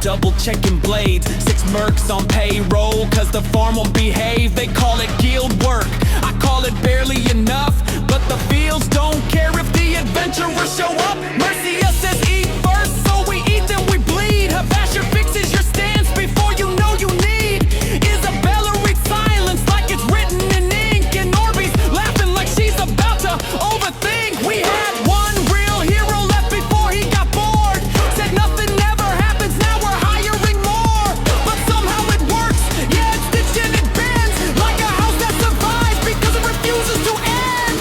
double-checking blades. 6 mercs on payroll, cause the farm won't behave. They call it guild work, I call it barely enough. But the fields don't care if the adventurers show up. Merssia says eat first, so we eat then we bleed. Haveashire fixes your stance before you know you need. Isabella reads silence like it's written in ink, and Orby's laughing like she's about to overthink. We had one real hero left before he got bored. Said nothing ever happens, now we're hiring more. But somehow it works, yeah, it's stitched and it bends like a house that survives because it refuses to end.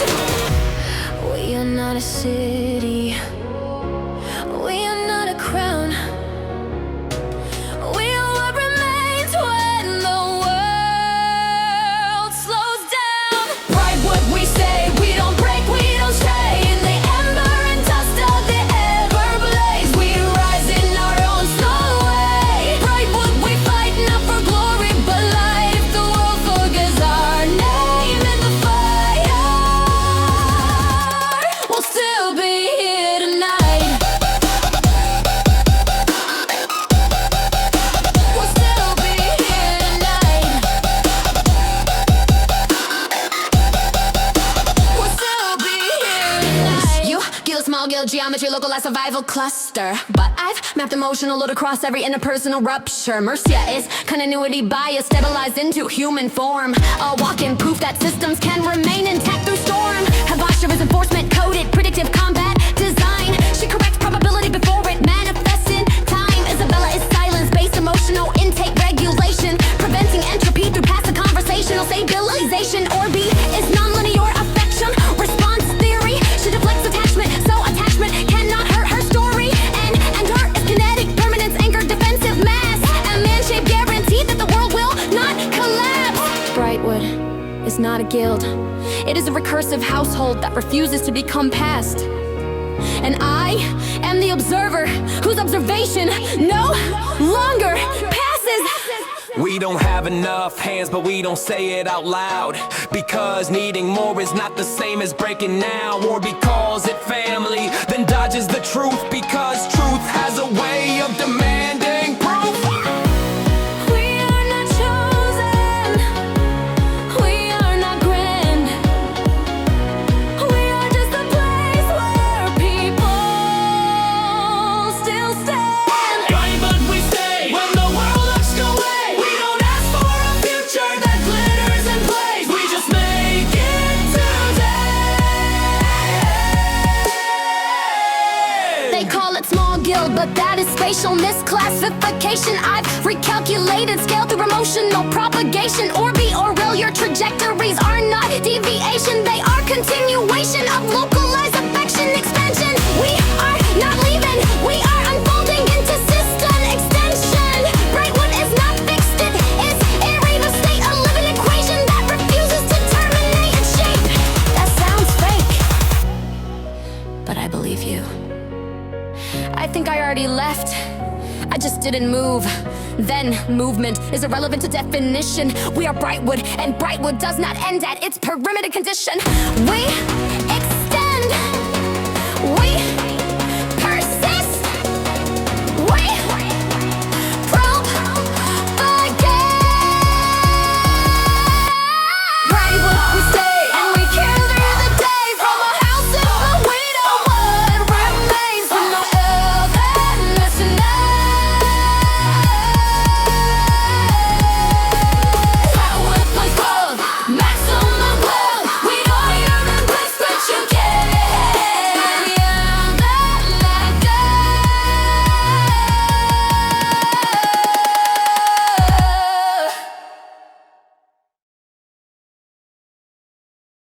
We are not a city, we are not a crown. We are what remains when the world slows down. Brightwood we stay, we don't break, we don't stay. In the ember and dust of the ever-blaze, we rise in our own slow way. Brightwood we fight not for glory but life. The world forgets our name in the fire. We'll still be here tonight. We'll still be here tonight. We'll still be here tonight. You guild, small guild, geometry, localized survival cluster. But I've mapped emotional load across every interpersonal rupture. Merssia is continuity bias stabilized into human form. A walk-in proof that systems can remain intact through storm. Haveashire is enforcement coded, predictive combat design. She corrects probability before it manifests in time. Isabella is silence-based emotional intake regulation, preventing entropy through passive conversational stabilization. Orby is non-linear affection response theory. She deflects attachment, so attachment cannot hurt her story. And ANDOR is kinetic permanence, anchored defensive mass. A man-shaped guarantee that the world will not collapse. Brightwood is not a guild. It is a recursive household that refuses to become past. And I am the observer whose observation no longer passes. We don't have enough hands, but we don't say it out loud, because needing more is not the same as breaking now. Orby calls it family, then dodges the truth, because truth has a way of demanding proof. We are not chosen, we are not grand. We are just a place where people still stand. Brightwood we stay when the world looks away. We don't ask for a future that glitters and plays, we just make it today. They call it small guild, but that is spatial misclassification. I've recalculated scale through emotional propagation. Orby or real, your trajectories are not deviation, they are continuation of localized affection expansion. We are not leaving, we are unfolding into system extension. Brightwood is not fixed, it is irreversible state, a living equation that refuses to terminate its shape. That sounds fake, but I believe you. I think I already left, I just didn't move. Then movement is irrelevant to definition. We are Brightwood, and Brightwood does not end at its perimeter condition. We